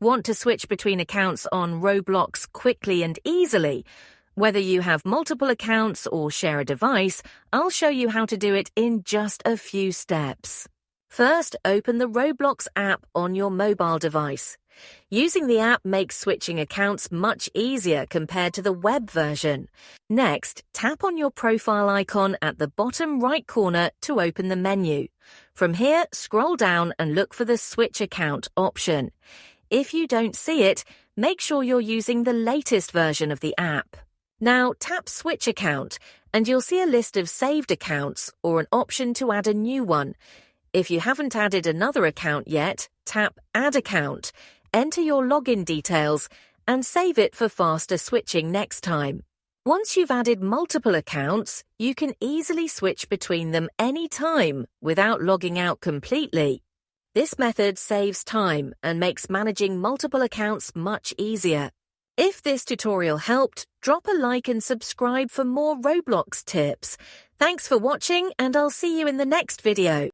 Want to switch between accounts on Roblox quickly and easily? Whether you have multiple accounts or share a device, I'll show you how to do it in just a few steps. First, open the Roblox app on your mobile device. Using the app makes switching accounts much easier compared to the web version. Next, tap on your profile icon at the bottom right corner to open the menu. From here, scroll down and look for the Switch Account option. If you don't see it, make sure you're using the latest version of the app. Now tap Switch Account and you'll see a list of saved accounts or an option to add a new one. If you haven't added another account yet, tap Add Account, enter your login details, and save it for faster switching next time. Once you've added multiple accounts, you can easily switch between them anytime without logging out completely. This method saves time and makes managing multiple accounts much easier. If this tutorial helped, drop a like and subscribe for more Roblox tips. Thanks for watching, and I'll see you in the next video.